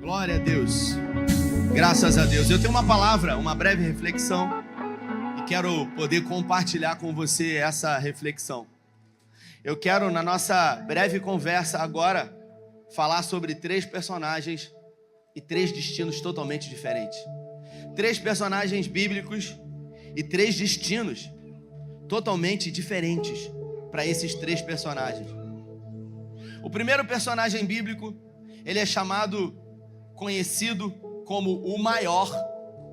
Glória a Deus. Graças a Deus. Eu tenho uma palavra, uma breve reflexão e quero poder compartilhar com você essa reflexão. Eu quero, na nossa breve conversa agora, falar sobre 3 personagens e 3 destinos totalmente diferentes. 3 personagens bíblicos e 3 destinos totalmente diferentes para esses 3 personagens. O primeiro personagem bíblico, ele é conhecido como o maior,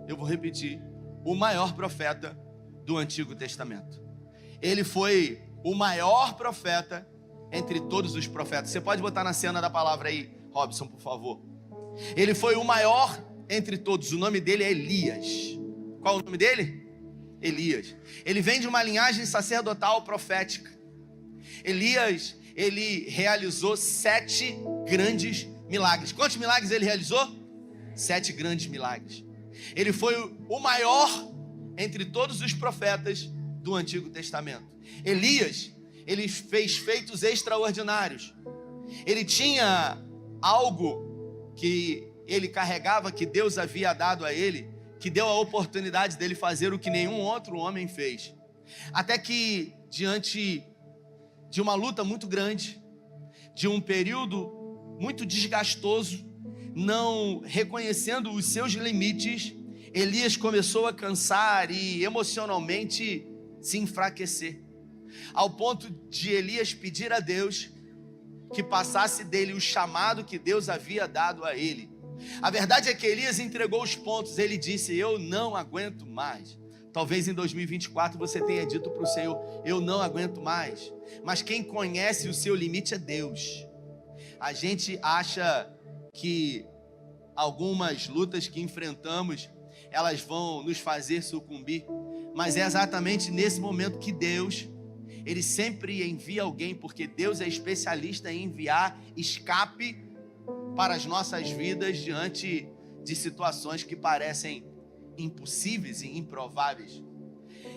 eu vou repetir, o maior profeta do Antigo Testamento. Ele foi o maior profeta entre todos os profetas. Você pode botar na cena da palavra aí, Robson, por favor. Ele foi o maior entre todos. O nome dele é Elias. Qual o nome dele? Elias. Ele vem de uma linhagem sacerdotal profética. Elias, ele realizou 7 grandes milagres. Quantos milagres ele realizou? 7 grandes milagres. Ele foi o maior entre todos os profetas do Antigo Testamento. Elias, ele fez feitos extraordinários. Ele tinha algo que ele carregava, que Deus havia dado a ele, que deu a oportunidade dele fazer o que nenhum outro homem fez. Até que, diante de uma luta muito grande, de um período muito desgastoso, não reconhecendo os seus limites, Elias começou a cansar e emocionalmente se enfraquecer, ao ponto de Elias pedir a Deus que passasse dele o chamado que Deus havia dado a ele. A verdade é que Elias entregou os pontos. Ele disse: eu não aguento mais. Talvez em 2024 você tenha dito para o Senhor: eu não aguento mais. Mas quem conhece o seu limite é Deus. A gente acha que algumas lutas que enfrentamos, elas vão nos fazer sucumbir, mas é exatamente nesse momento que Deus, Ele sempre envia alguém, porque Deus é especialista em enviar escape para as nossas vidas diante de situações que parecem impossíveis e improváveis.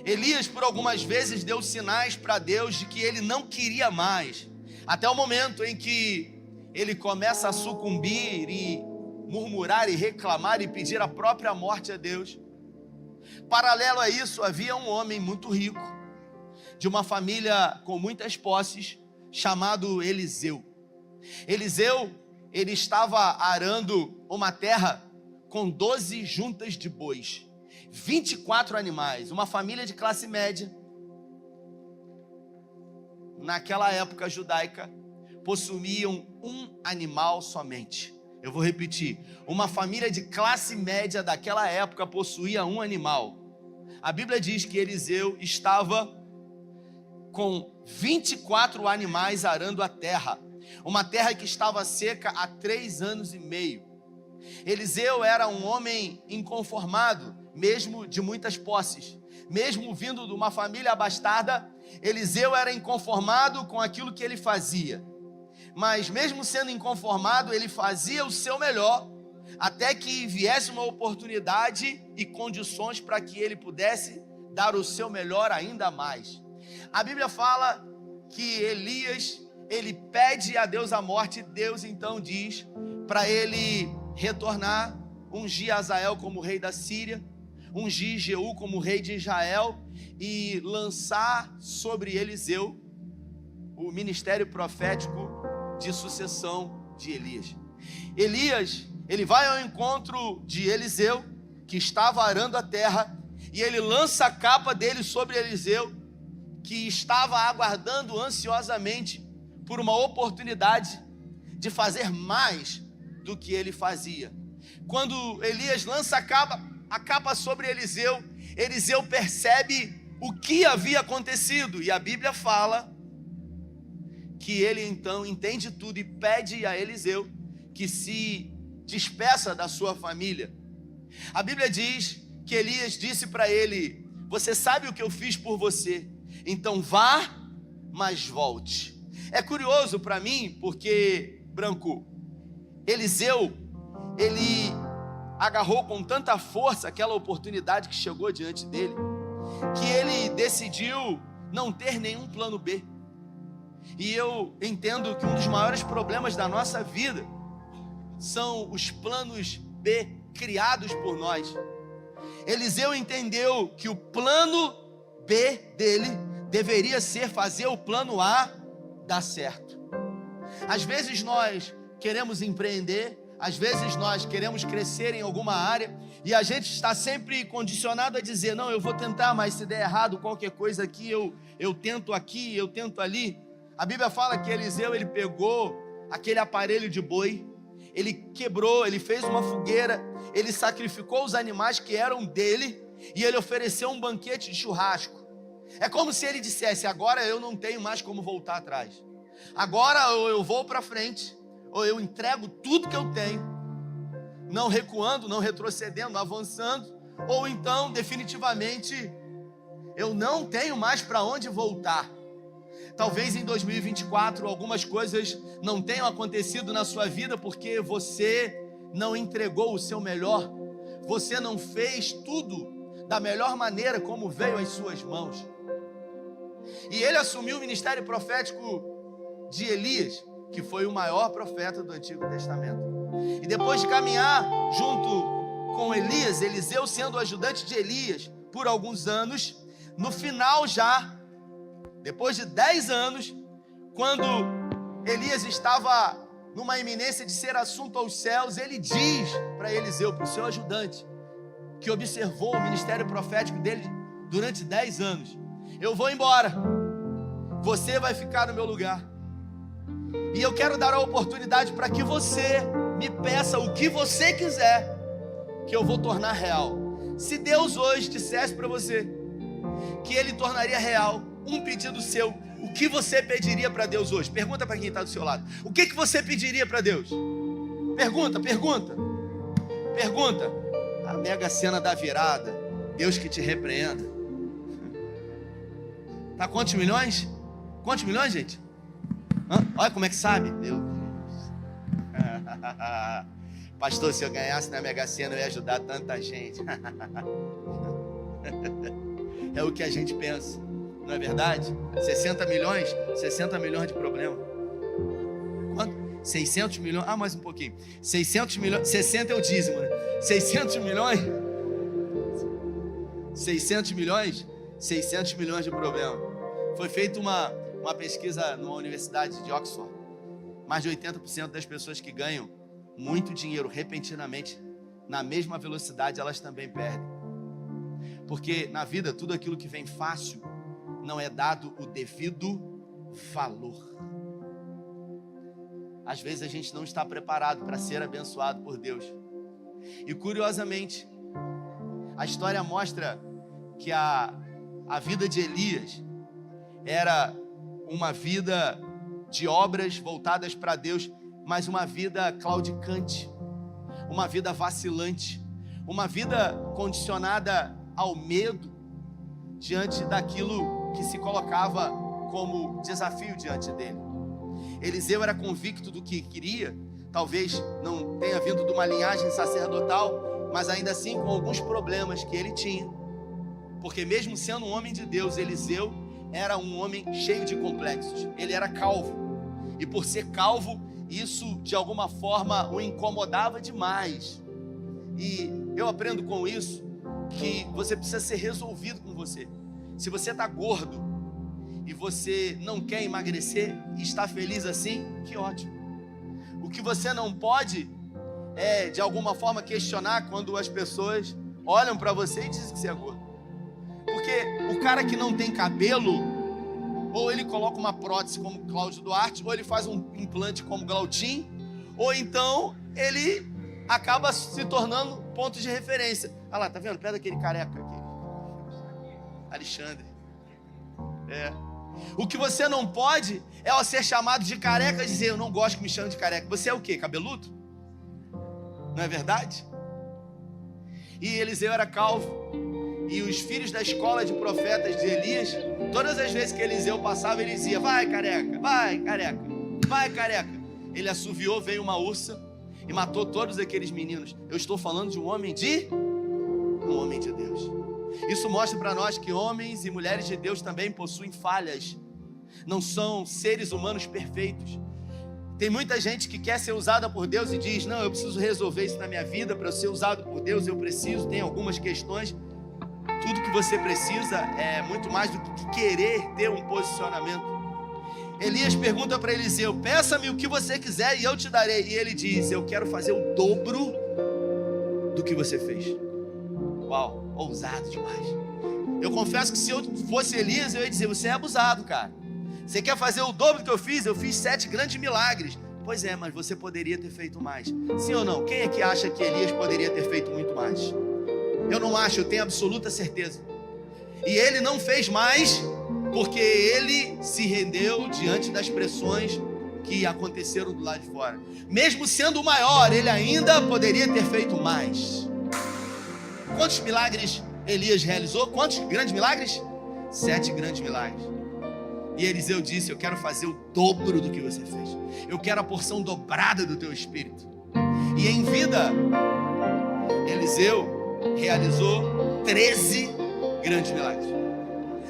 Elias, por algumas vezes, deu sinais para Deus de que ele não queria mais, até o momento em que ele começa a sucumbir e murmurar e reclamar e pedir a própria morte a Deus. Paralelo a isso, havia um homem muito rico, de uma família com muitas posses, chamado Eliseu. Eliseu, ele estava arando uma terra com 12 juntas de bois, 24 animais, uma família de classe média. Naquela época judaica, possuíam um animal somente. Eu vou repetir, uma família de classe média daquela época possuía um animal. A Bíblia diz que Eliseu estava com 24 animais arando a terra, uma terra que estava seca há 3 anos e meio. Eliseu era um homem inconformado, mesmo de muitas posses, mesmo vindo de uma família abastada. Eliseu era inconformado com aquilo que ele fazia, mas mesmo sendo inconformado, ele fazia o seu melhor, até que viesse uma oportunidade e condições para que ele pudesse dar o seu melhor ainda mais. A Bíblia fala que Elias, ele pede a Deus a morte. Deus então diz para ele retornar, ungir Azael como rei da Síria, ungir Jeú como rei de Israel e lançar sobre Eliseu o ministério profético de sucessão de Elias. Elias, ele vai ao encontro de Eliseu, que estava arando a terra, e ele lança a capa dele sobre Eliseu, que estava aguardando ansiosamente por uma oportunidade de fazer mais do que ele fazia. Quando Elias lança a capa sobre Eliseu, Eliseu percebe o que havia acontecido, e a Bíblia fala que ele então entende tudo e pede a Eliseu que se despeça da sua família. A Bíblia diz que Elias disse para ele: você sabe o que eu fiz por você, então vá, mas volte. É curioso para mim, porque, Branco, Eliseu, ele agarrou com tanta força aquela oportunidade que chegou diante dele, que ele decidiu não ter nenhum plano B. E eu entendo que um dos maiores problemas da nossa vida são os planos B criados por nós. Eliseu entendeu que o plano B dele deveria ser fazer o plano A dar certo. Às vezes nós queremos empreender, às vezes nós queremos crescer em alguma área e a gente está sempre condicionado a dizer, não, eu vou tentar, mas se der errado qualquer coisa aqui, eu tento aqui, eu tento ali. A Bíblia fala que Eliseu, ele pegou aquele aparelho de boi, ele quebrou, ele fez uma fogueira, ele sacrificou os animais que eram dele e ele ofereceu um banquete de churrasco. É como se ele dissesse, agora eu não tenho mais como voltar atrás. Agora ou eu vou para frente, ou eu entrego tudo que eu tenho, não recuando, não retrocedendo, avançando, ou então definitivamente eu não tenho mais para onde voltar. Talvez em 2024 algumas coisas não tenham acontecido na sua vida porque você não entregou o seu melhor, você não fez tudo da melhor maneira como veio às suas mãos. E ele assumiu o ministério profético de Elias, que foi o maior profeta do Antigo Testamento. E depois de caminhar junto com Elias, Eliseu sendo o ajudante de Elias por alguns anos, no final já, depois de 10 anos, quando Elias estava numa iminência de ser assunto aos céus, ele diz para Eliseu, para o seu ajudante, que observou o ministério profético dele durante 10 anos, eu vou embora, você vai ficar no meu lugar. E eu quero dar a oportunidade para que você me peça o que você quiser, que eu vou tornar real. Se Deus hoje dissesse para você que Ele tornaria real um pedido seu, o que você pediria para Deus hoje? Pergunta para quem está do seu lado. O que você pediria para Deus? Pergunta. A mega sena da virada, Deus que te repreenda. Tá quantos milhões? Quantos milhões, gente? Olha como é que sabe. Meu Deus. Pastor, se eu ganhasse na Mega Sena eu ia ajudar tanta gente. É o que a gente pensa, não é verdade? 60 milhões de problema. Quanto? 600 milhões, mais um pouquinho. 600 milhões, 60 é o dízimo, né? 600 milhões de problema. Foi feita uma pesquisa numa universidade de Oxford. Mais de 80% das pessoas que ganham muito dinheiro repentinamente, na mesma velocidade, elas também perdem. Porque na vida, tudo aquilo que vem fácil não é dado o devido valor. Às vezes a gente não está preparado para ser abençoado por Deus. E curiosamente, a história mostra que a vida de Elias era uma vida de obras voltadas para Deus, mas uma vida claudicante, uma vida vacilante, uma vida condicionada ao medo diante daquilo que se colocava como desafio diante dele. Eliseu era convicto do que queria, talvez não tenha vindo de uma linhagem sacerdotal, mas ainda assim com alguns problemas que ele tinha, porque mesmo sendo um homem de Deus, Eliseu era um homem cheio de complexos. Ele era calvo, e por ser calvo, isso de alguma forma o incomodava demais. E eu aprendo com isso que você precisa ser resolvido com você. Se você está gordo e você não quer emagrecer e está feliz assim, que ótimo. O que você não pode é de alguma forma questionar quando as pessoas olham para você e dizem que você é gordo. Porque o cara que não tem cabelo, ou ele coloca uma prótese como Cláudio Duarte, ou ele faz um implante como Glautim, ou então ele acaba se tornando ponto de referência. Olha lá, tá vendo? Pega aquele careca aqui, Alexandre. O que você não pode é ao ser chamado de careca dizer, eu não gosto que me chamem de careca. Você é o quê? Cabeludo? Não é verdade? E Eliseu era calvo. E os filhos da escola de profetas de Elias, todas as vezes que Eliseu passava, ele dizia, vai careca, vai careca, vai careca. Ele assoviou, veio uma ursa e matou todos aqueles meninos. Eu estou falando de um homem de Deus. Isso mostra para nós que homens e mulheres de Deus também possuem falhas. Não são seres humanos perfeitos. Tem muita gente que quer ser usada por Deus e diz: não, eu preciso resolver isso na minha vida. Para eu ser usado por Deus, eu preciso, tem algumas questões. Tudo que você precisa é muito mais do que querer ter um posicionamento. Elias pergunta para Eliseu: peça-me o que você quiser e eu te darei. E ele diz: eu quero fazer o dobro do que você fez. Uau, ousado demais. Eu confesso que se eu fosse Elias, eu ia dizer: você é abusado, cara. Você quer fazer o dobro do que eu fiz? Eu fiz 7 grandes milagres. Pois é, mas você poderia ter feito mais. Sim ou não? Quem é que acha que Elias poderia ter feito muito mais? Eu não acho, eu tenho absoluta certeza. E ele não fez mais porque ele se rendeu diante das pressões que aconteceram do lado de fora. Mesmo sendo o maior, ele ainda poderia ter feito mais. Quantos milagres Elias realizou? Quantos grandes milagres? 7 grandes milagres. E Eliseu disse: eu quero fazer o dobro do que você fez. Eu quero a porção dobrada do teu espírito. E em vida, Eliseu realizou 13 grandes milagres.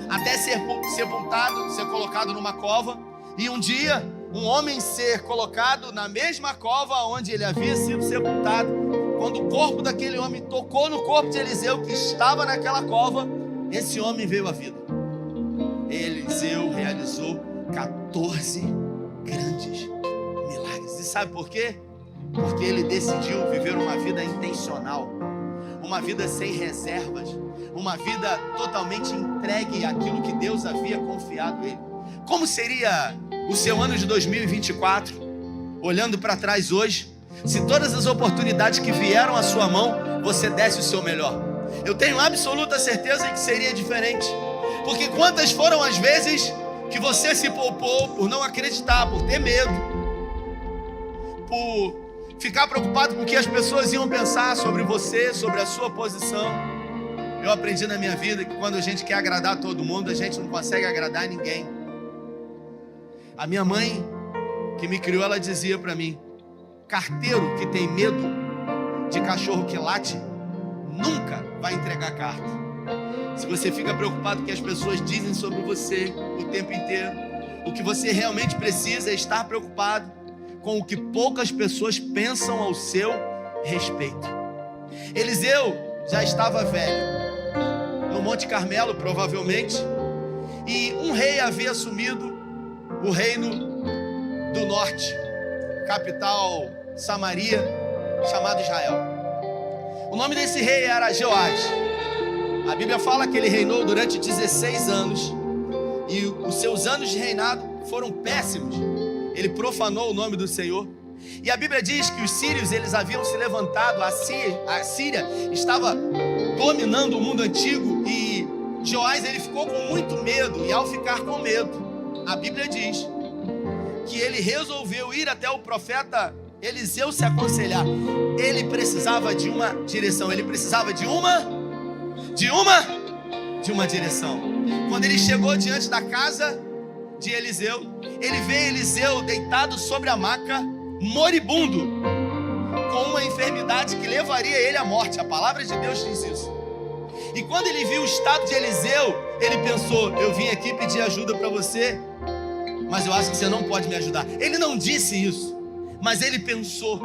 Até ser sepultado, ser colocado numa cova. E um dia, um homem ser colocado na mesma cova onde ele havia sido sepultado. Quando o corpo daquele homem tocou no corpo de Eliseu, que estava naquela cova, esse homem veio à vida. Eliseu realizou 14 grandes milagres. E sabe por quê? Porque ele decidiu viver uma vida intencional, uma vida sem reservas, uma vida totalmente entregue àquilo que Deus havia confiado a ele. Como seria o seu ano de 2024, olhando para trás hoje, se todas as oportunidades que vieram à sua mão, você desse o seu melhor? Eu tenho absoluta certeza que seria diferente. Porque quantas foram as vezes que você se poupou por não acreditar, por ter medo, por ficar preocupado com o que as pessoas iam pensar sobre você, sobre a sua posição. Eu aprendi na minha vida que quando a gente quer agradar todo mundo, a gente não consegue agradar ninguém. A minha mãe, que me criou, ela dizia para mim: carteiro que tem medo de cachorro que late, nunca vai entregar carta. Se você fica preocupado com o que as pessoas dizem sobre você o tempo inteiro, o que você realmente precisa é estar preocupado com o que poucas pessoas pensam ao seu respeito. Eliseu já estava velho, no Monte Carmelo provavelmente, e um rei havia assumido o reino do norte, capital Samaria, chamado Israel. O nome desse rei era Joás. A Bíblia fala que ele reinou durante 16 anos e os seus anos de reinado foram péssimos. Ele profanou o nome do Senhor. E a Bíblia diz que os sírios, eles haviam se levantado. A Síria estava dominando o mundo antigo e Joás, ele ficou com muito medo. E ao ficar com medo, a Bíblia diz que ele resolveu ir até o profeta Eliseu se aconselhar. Ele precisava de uma direção, ele precisava de uma direção. Quando ele chegou diante da casa de Eliseu, ele vê Eliseu deitado sobre a maca, moribundo, com uma enfermidade que levaria ele à morte. A palavra de Deus diz isso. E quando ele viu o estado de Eliseu, ele pensou: eu vim aqui pedir ajuda para você, mas eu acho que você não pode me ajudar. Ele não disse isso, mas ele pensou: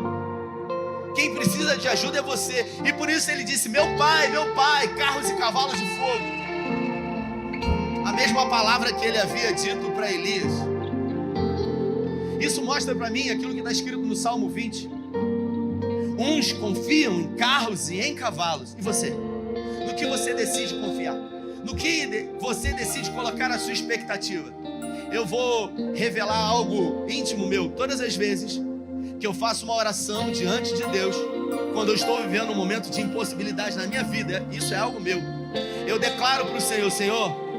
quem precisa de ajuda é você. E por isso ele disse: meu pai, carros e cavalos de fogo. A mesma palavra que ele havia dito para Elias. Isso mostra para mim aquilo que está escrito no Salmo 20. Uns confiam em carros e em cavalos. E você? No que você decide confiar? No que você decide colocar a sua expectativa? Eu vou revelar algo íntimo meu. Todas as vezes que eu faço uma oração diante de Deus, quando eu estou vivendo um momento de impossibilidade na minha vida, isso é algo meu. Eu declaro para o Senhor: Senhor,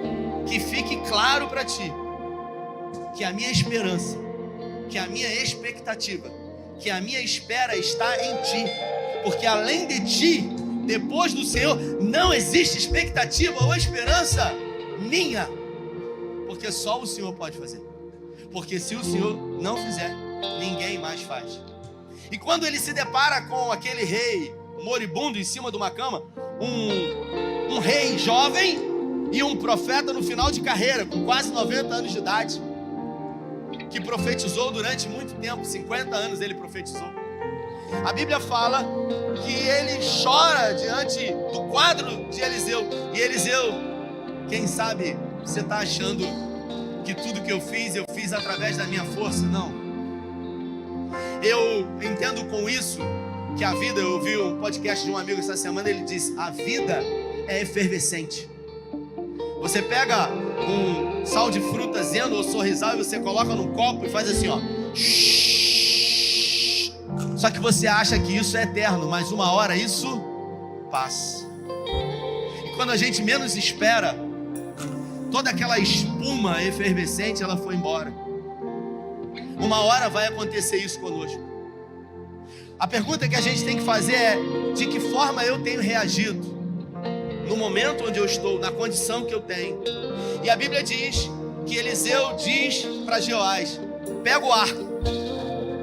que fique claro para Ti que a minha esperança, que a minha expectativa, que a minha espera está em Ti, porque além de Ti, depois do Senhor, não existe expectativa ou esperança minha, porque só o Senhor pode fazer, porque se o Senhor não fizer, ninguém mais faz. E quando ele se depara com aquele rei moribundo em cima de uma cama, um rei jovem e um profeta no final de carreira, com quase 90 anos de idade, que profetizou durante muito tempo, 50 anos ele profetizou. A Bíblia fala que ele chora diante do quadro de Eliseu. E Eliseu, quem sabe você está achando que tudo que eu fiz através da minha força? Não. Eu entendo com isso que a vida, eu ouvi um podcast de um amigo essa semana, ele disse: a vida é efervescente. Você pega um sal de fruta Zeno ou Sorrisal e você coloca num copo e faz assim, ó. Só que você acha que isso é eterno, mas uma hora isso passa. E quando a gente menos espera, toda aquela espuma efervescente, ela foi embora. Uma hora vai acontecer isso conosco. A pergunta que a gente tem que fazer é: de que forma eu tenho reagido no momento onde eu estou, na condição que eu tenho? E a Bíblia diz que Eliseu diz para Jeoás: pega o arco,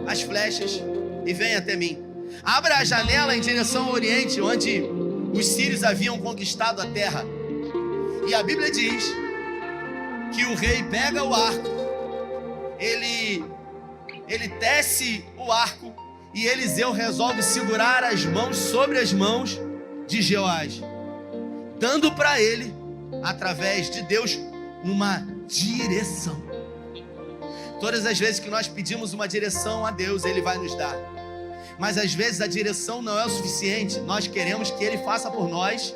as flechas e vem até mim. Abra a janela em direção ao oriente, onde os sírios haviam conquistado a terra. E a Bíblia diz que o rei pega o arco, ele tece o arco, e Eliseu resolve segurar as mãos sobre as mãos de Jeoás, dando para ele, através de Deus, uma direção. Todas as vezes que nós pedimos uma direção a Deus, Ele vai nos dar. Mas às vezes a direção não é o suficiente. Nós queremos que Ele faça por nós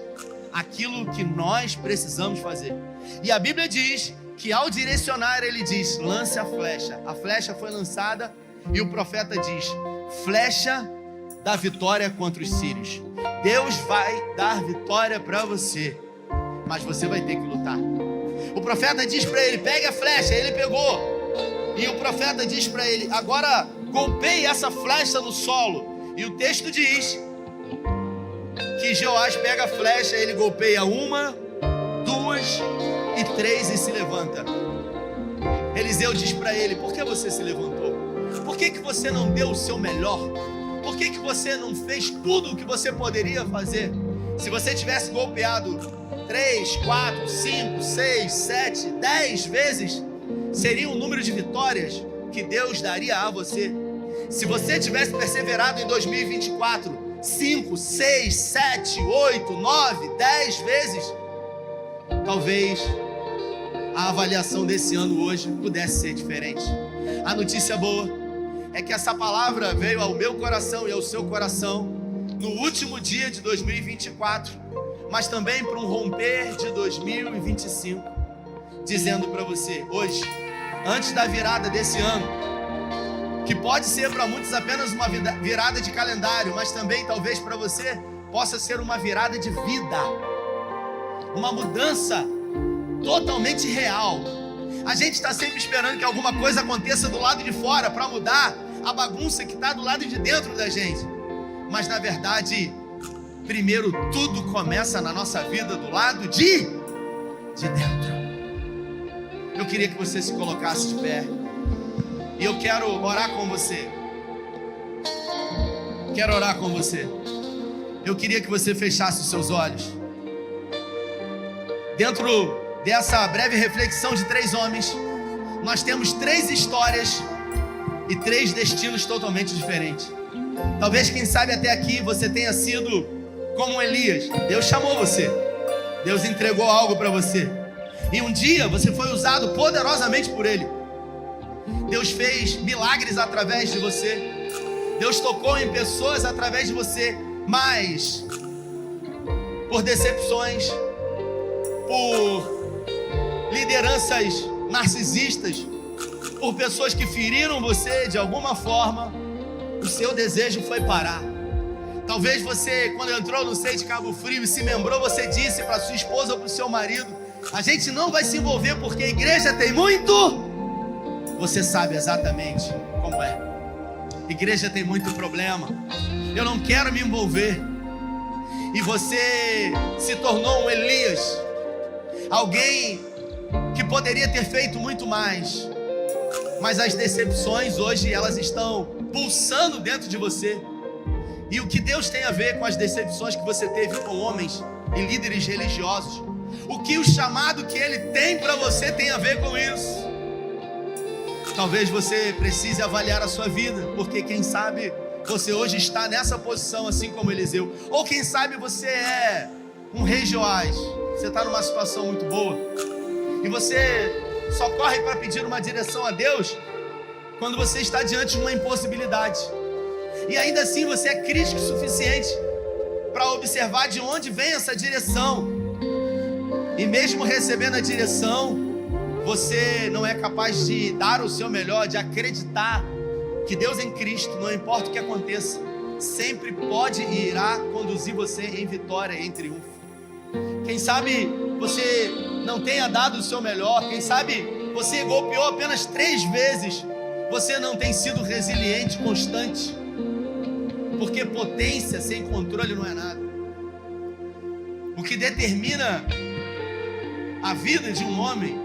aquilo que nós precisamos fazer. E a Bíblia diz que ao direcionar, Ele diz: lance a flecha. A flecha foi lançada e o profeta diz: flecha da vitória contra os sírios. Deus vai dar vitória para você, mas você vai ter que lutar. O profeta diz para ele: pegue a flecha. Ele pegou. E o profeta diz para ele: agora golpeie essa flecha no solo. E o texto diz que Jeoás pega a flecha, ele golpeia 1, 2 e 3 e se levanta. Eliseu diz para ele: por que você se levantou? Por que você não deu o seu melhor? Por que você não fez tudo o que você poderia fazer? Se você tivesse golpeado 3, 4, 5, 6, 7, 10 vezes, seria o número de vitórias que Deus daria a você. Se você tivesse perseverado em 2024 5, 6, 7, 8, 9, 10 vezes, talvez a avaliação desse ano hoje pudesse ser diferente. A notícia boa é que essa palavra veio ao meu coração e ao seu coração no último dia de 2024, mas também para um romper de 2025, dizendo para você hoje, antes da virada desse ano, que pode ser para muitos apenas uma virada de calendário, mas também talvez para você possa ser uma virada de vida, uma mudança totalmente real. A gente está sempre esperando que alguma coisa aconteça do lado de fora para mudar a bagunça que está do lado de dentro da gente, mas na verdade, primeiro tudo começa na nossa vida do lado de dentro. Eu queria que você se colocasse de pé. E eu quero orar com você. Quero orar com você. Eu queria que você fechasse os seus olhos. Dentro dessa breve reflexão de 3 homens, nós temos 3 histórias e 3 destinos totalmente diferentes. Talvez, quem sabe, até aqui você tenha sido como Elias. Deus chamou você. Deus entregou algo para você. E um dia você foi usado poderosamente por Ele. Deus fez milagres através de você. Deus tocou em pessoas através de você. Mas por decepções, por lideranças narcisistas, por pessoas que feriram você de alguma forma, o seu desejo foi parar. Talvez você, quando entrou no seio de Cabo Frio e se membrou, você disse para sua esposa ou para o seu marido: a gente não vai se envolver porque a igreja tem muito. Você sabe exatamente como é. Igreja tem muito problema. Eu não quero me envolver. E você se tornou um Elias, alguém que poderia ter feito muito mais. Mas as decepções hoje, elas estão pulsando dentro de você. E o que Deus tem a ver com as decepções que você teve com homens e líderes religiosos? O que o chamado que Ele tem para você tem a ver com isso? Talvez você precise avaliar a sua vida, porque quem sabe você hoje está nessa posição assim como Eliseu. Ou quem sabe você é um rei Joás, você está numa situação muito boa e você só corre para pedir uma direção a Deus quando você está diante de uma impossibilidade. E ainda assim você é crítico o suficiente para observar de onde vem essa direção. E mesmo recebendo a direção, você não é capaz de dar o seu melhor, de acreditar que Deus em Cristo, não importa o que aconteça, sempre pode e irá conduzir você em vitória, em triunfo. Quem sabe você não tenha dado o seu melhor, quem sabe você golpeou apenas 3 vezes, você não tem sido resiliente, constante, porque potência sem controle não é nada. O que determina a vida de um homem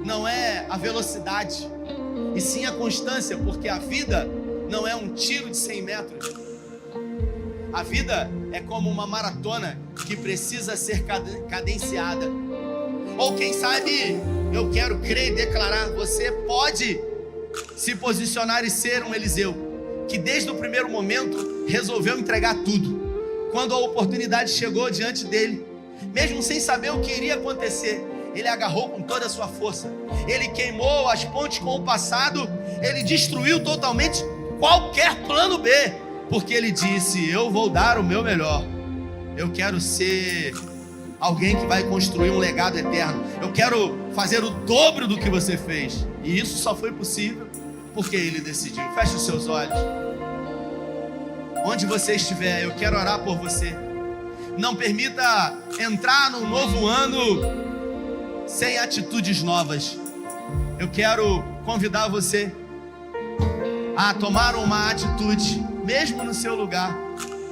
não é a velocidade, e sim a constância, porque a vida não é um tiro de 100 metros. A vida é como uma maratona que precisa ser cadenciada. Ou quem sabe, eu quero crer e declarar, você pode se posicionar e ser um Eliseu, que desde o primeiro momento resolveu entregar tudo. Quando a oportunidade chegou diante dele, mesmo sem saber o que iria acontecer, ele agarrou com toda a sua força. Ele queimou as pontes com o passado. Ele destruiu totalmente qualquer plano B, porque ele disse, eu vou dar o meu melhor. Eu quero ser alguém que vai construir um legado eterno. Eu quero fazer o dobro do que você fez. E isso só foi possível porque ele decidiu. Feche os seus olhos. Onde você estiver, eu quero orar por você. Não permita entrar num novo ano sem atitudes novas. Eu quero convidar você a tomar uma atitude, mesmo no seu lugar,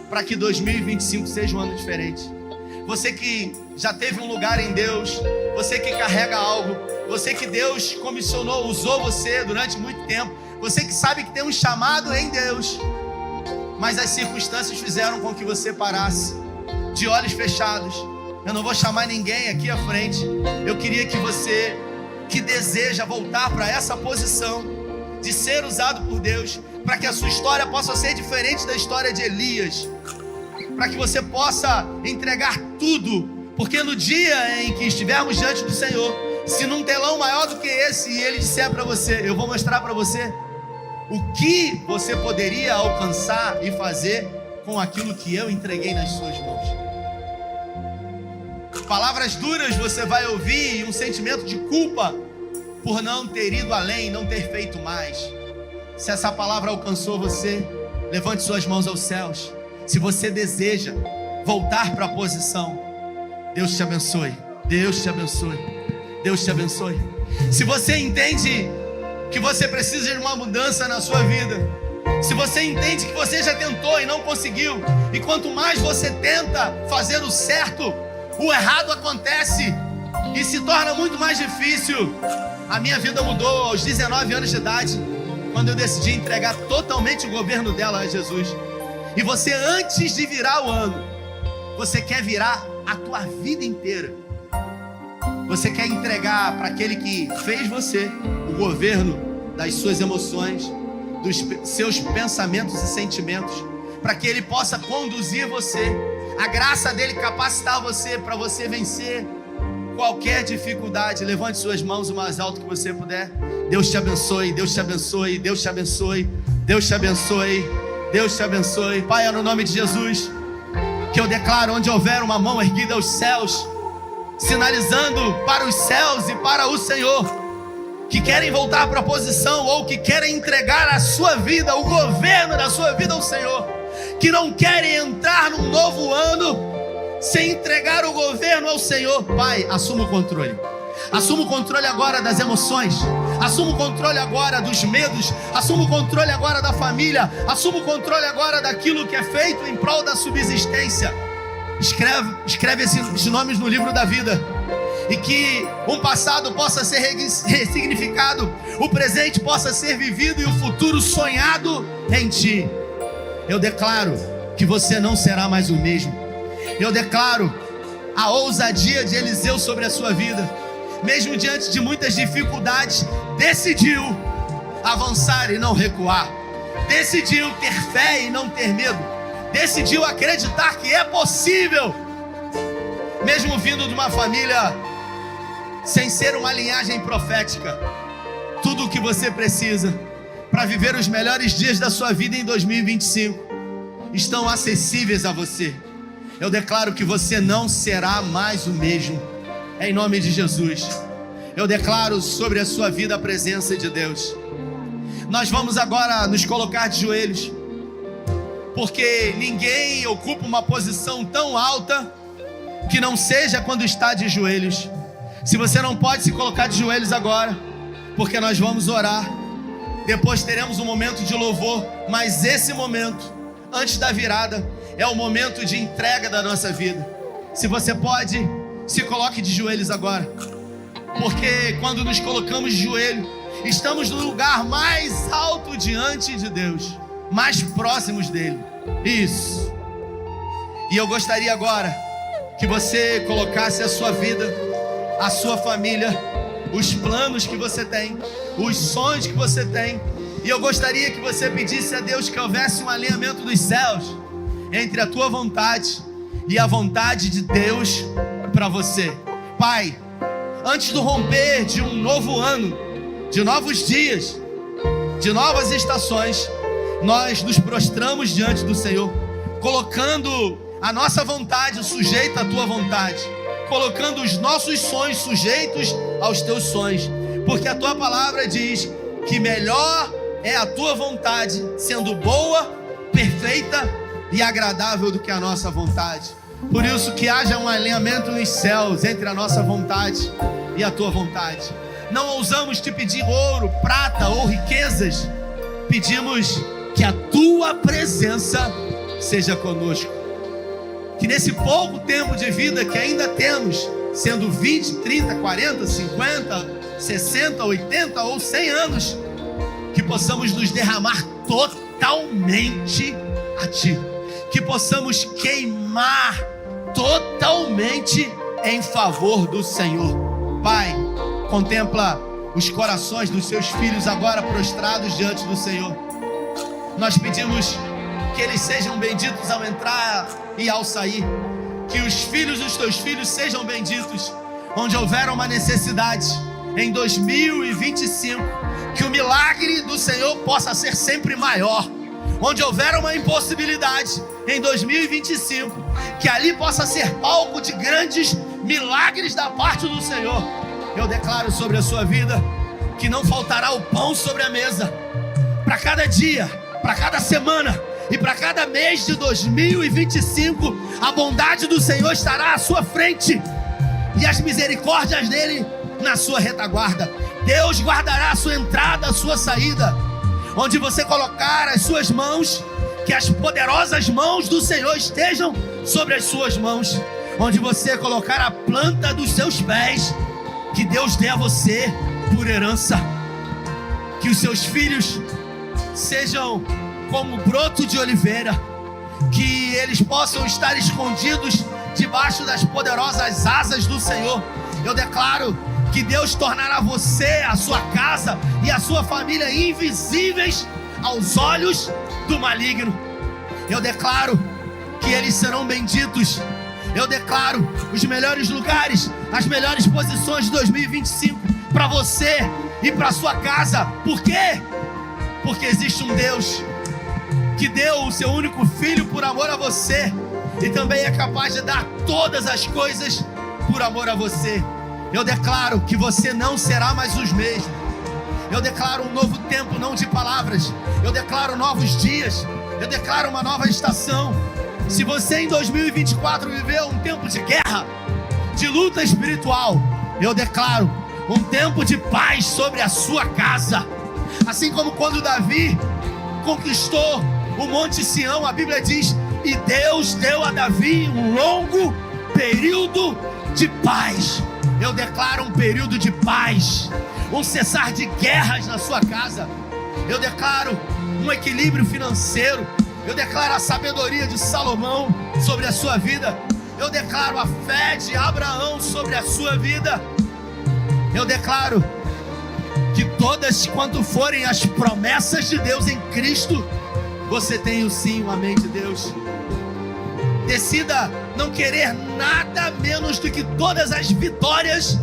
para que 2025 seja um ano diferente. Você que já teve um lugar em Deus, você que carrega algo, você que Deus comissionou, usou você durante muito tempo, você que sabe que tem um chamado em Deus, mas as circunstâncias fizeram com que você parasse, de olhos fechados. Eu não vou chamar ninguém aqui à frente. Eu queria que você, que deseja voltar para essa posição de ser usado por Deus, para que a sua história possa ser diferente da história de Elias, para que você possa entregar tudo, porque no dia em que estivermos diante do Senhor, se num telão maior do que esse, e Ele disser para você, eu vou mostrar para você o que você poderia alcançar e fazer com aquilo que eu entreguei nas suas mãos. Palavras duras você vai ouvir e um sentimento de culpa por não ter ido além, não ter feito mais. Se essa palavra alcançou você, levante suas mãos aos céus. Se você deseja voltar para a posição, Deus te abençoe, Deus te abençoe, Deus te abençoe. Se você entende que você precisa de uma mudança na sua vida, se você entende que você já tentou e não conseguiu, e quanto mais você tenta fazer o certo, o errado acontece e se torna muito mais difícil. A minha vida mudou aos 19 anos de idade, quando eu decidi entregar totalmente o governo dela a Jesus. E você, antes de virar o ano, você quer virar a tua vida inteira. Você quer entregar para aquele que fez você o governo das suas emoções, dos seus pensamentos e sentimentos, para que ele possa conduzir você, a graça dele capacitar você para você vencer qualquer dificuldade. Levante suas mãos o mais alto que você puder. Deus te abençoe, Deus te abençoe, Deus te abençoe, Deus te abençoe, Deus te abençoe. Pai, é no nome de Jesus que eu declaro, onde houver uma mão erguida aos céus, sinalizando para os céus e para o Senhor, que querem voltar para a posição, ou que querem entregar a sua vida, o governo da sua vida ao Senhor, que não querem entrar num novo ano sem entregar o governo ao Senhor. Pai, assuma o controle. Assuma o controle agora das emoções. Assuma o controle agora dos medos. Assuma o controle agora da família. Assuma o controle agora daquilo que é feito em prol da subsistência. Escreve esses nomes no livro da vida, e que um passado possa ser ressignificado, o presente possa ser vivido e o futuro sonhado em Ti. Eu declaro que você não será mais o mesmo. Eu declaro a ousadia de Eliseu sobre a sua vida. Mesmo diante de muitas dificuldades, decidiu avançar e não recuar. Decidiu ter fé e não ter medo. Decidiu acreditar que é possível, mesmo vindo de uma família sem ser uma linhagem profética. Tudo o que você precisa para viver os melhores dias da sua vida em 2025 estão acessíveis a você. Eu declaro que você não será mais o mesmo, em nome de Jesus. Eu declaro sobre a sua vida a presença de Deus. Nós vamos agora nos colocar de joelhos, porque ninguém ocupa uma posição tão alta que não seja quando está de joelhos. Se você não pode se colocar de joelhos agora, porque nós vamos orar, depois teremos um momento de louvor, mas esse momento, antes da virada, é o momento de entrega da nossa vida. Se você pode, se coloque de joelhos agora, porque quando nos colocamos de joelho, estamos no lugar mais alto diante de Deus, mais próximos dele. Isso. E eu gostaria agora que você colocasse a sua vida, a sua família, os planos que você tem, os sonhos que você tem. E eu gostaria que você pedisse a Deus que houvesse um alinhamento dos céus entre a tua vontade e a vontade de Deus para você. Pai, antes do romper de um novo ano, de novos dias, de novas estações, nós nos prostramos diante do Senhor, colocando a nossa vontade sujeita à tua vontade, colocando os nossos sonhos sujeitos aos teus sonhos, porque a tua palavra diz que melhor é a tua vontade, sendo boa, perfeita e agradável do que a nossa vontade. Por isso que haja um alinhamento nos céus entre a nossa vontade e a tua vontade. Não ousamos te pedir ouro, prata ou riquezas, pedimos que a tua presença seja conosco. Que nesse pouco tempo de vida que ainda temos, sendo 20, 30, 40, 50, 60, 80 ou 100 anos, que possamos nos derramar totalmente a Ti, que possamos queimar totalmente em favor do Senhor. Pai, contempla os corações dos seus filhos agora prostrados diante do Senhor. Nós pedimos que eles sejam benditos ao entrar e ao sair, que os filhos dos teus filhos sejam benditos onde houver uma necessidade em 2025, que o milagre do Senhor possa ser sempre maior. Onde houver uma impossibilidade em 2025, que ali possa ser palco de grandes milagres da parte do Senhor. Eu declaro sobre a sua vida que não faltará o pão sobre a mesa, para cada dia, para cada semana e para cada mês de 2025, a bondade do Senhor estará à sua frente e as misericórdias dele na sua retaguarda. Deus guardará a sua entrada, a sua saída. Onde você colocar as suas mãos, que as poderosas mãos do Senhor estejam sobre as suas mãos. Onde você colocar a planta dos seus pés, que Deus dê a você por herança. Que os seus filhos sejam como broto de oliveira, que eles possam estar escondidos debaixo das poderosas asas do Senhor. Eu declaro que Deus tornará você, a sua casa e a sua família invisíveis aos olhos do maligno. Eu declaro que eles serão benditos. Eu declaro os melhores lugares, as melhores posições de 2025 para você e para sua casa. Por quê? Porque existe um Deus que deu o seu único filho por amor a você e também é capaz de dar todas as coisas por amor a você. Eu declaro que você não será mais os mesmos. Eu declaro um novo tempo, não de palavras. Eu declaro novos dias. Eu declaro uma nova estação. Se você em 2024 viveu um tempo de guerra, de luta espiritual, eu declaro um tempo de paz sobre a sua casa. Assim como quando Davi conquistou o Monte Sião, a Bíblia diz: e Deus deu a Davi um longo período de paz. Eu declaro um período de paz, um cessar de guerras na sua casa. Eu declaro um equilíbrio financeiro. Eu declaro a sabedoria de Salomão sobre a sua vida. Eu declaro a fé de Abraão sobre a sua vida. Eu declaro que todas quanto forem as promessas de Deus em Cristo, você tem o sim, o amém de Deus. Decida não querer nada menos do que todas as vitórias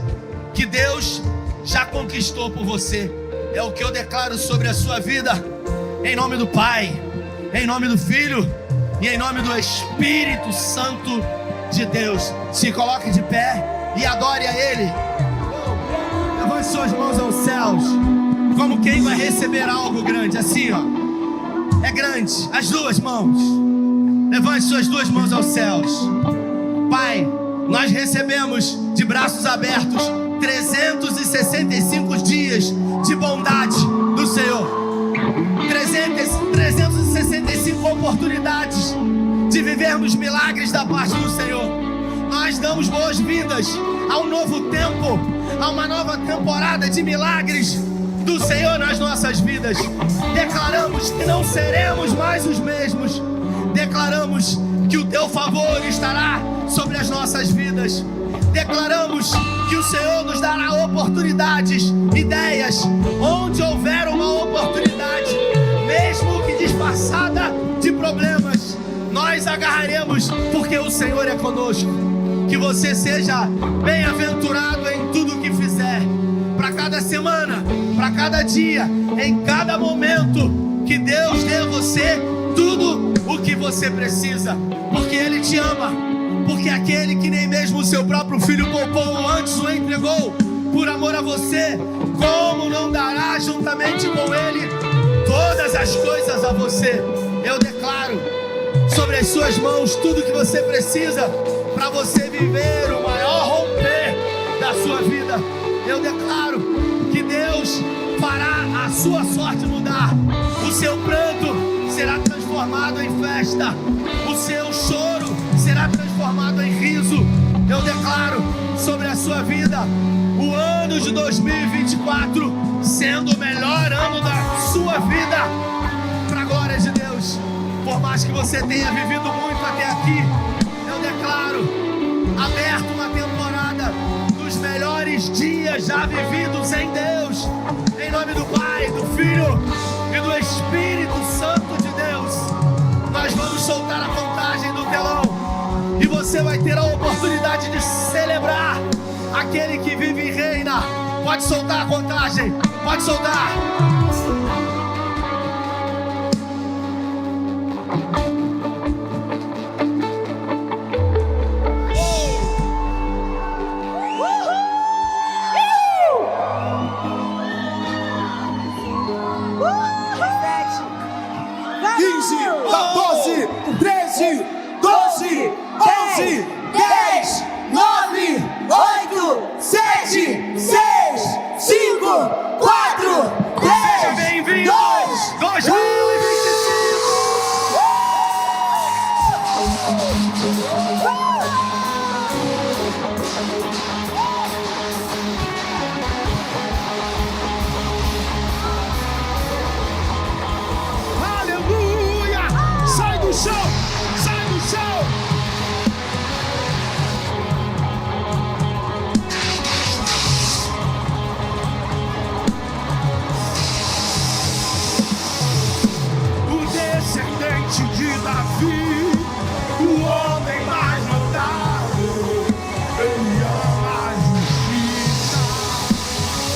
que Deus já conquistou por você. É o que eu declaro sobre a sua vida, em nome do Pai, em nome do Filho e em nome do Espírito Santo de Deus. Se coloque de pé e adore a Ele. Levante suas mãos aos céus, como quem vai receber algo grande, assim ó. É grande, as duas mãos. Levante suas duas mãos aos céus. Pai, nós recebemos de braços abertos 365 dias de bondade do Senhor. 365 oportunidades de vivermos milagres da parte do Senhor. Nós damos boas-vindas a um novo tempo, a uma nova temporada de milagres do Senhor nas nossas vidas. Declaramos que não seremos mais os mesmos. Declaramos que o teu favor estará sobre as nossas vidas. Declaramos que o Senhor nos dará oportunidades, ideias, onde houver uma oportunidade, mesmo que disfarçada de problemas, nós agarraremos, porque o Senhor é conosco. Que você seja bem-aventurado em tudo o que fizer, para cada semana, para cada dia, em cada momento, que Deus dê a você tudo o que você precisa, porque Ele te ama, porque aquele que nem mesmo o seu próprio filho poupou, antes o entregou por amor a você, como não dará juntamente com Ele todas as coisas a você? Eu declaro sobre as suas mãos tudo que você precisa para você viver o maior romper da sua vida. Eu declaro que Deus fará a sua sorte mudar. O seu pranto será transformado em festa. O seu choro será transformado em riso. Eu declaro sobre a sua vida o ano de 2024 sendo o melhor ano da sua vida, para a glória de Deus. Por mais que você tenha vivido muito até aqui, eu declaro aberto uma temporada dos melhores dias já vividos em Deus, em nome do Pai, do Filho e do Espírito Santo de Deus. Nós vamos soltar a contagem do telão e você vai ter a oportunidade de celebrar aquele que vive e reina. Pode soltar a contagem, pode soltar. 14, 13, 12, 11, 10, 9, 8, 7, 6, 5, 4, 3, bem-vindo! 2, 2025! Aleluia! Sai do chão! Sai do chão! O descendente de Davi, o homem mais notável, ele ama a justiça,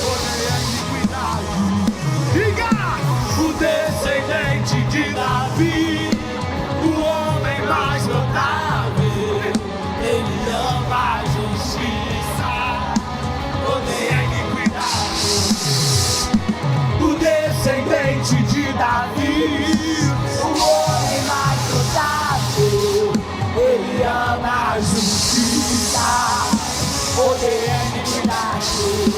odeia a iniquidade. Diga! O descendente de Davi, o homem mais notável, ele ama a justiça, odeia a iniquidade. O descendente de Davi, o homem mais notável, ele ama a justiça, odeia a iniquidade.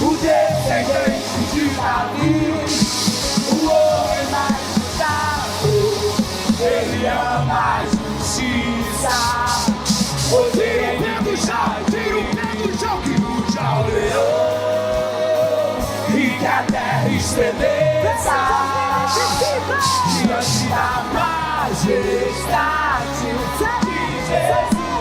O descendente de Davi, o homem mais notável, ele ama a justiça, odeia a iniquidade. Tira o pé do chão, que ruja o leão, e que a terra estremeça diante da majestade de Jesus.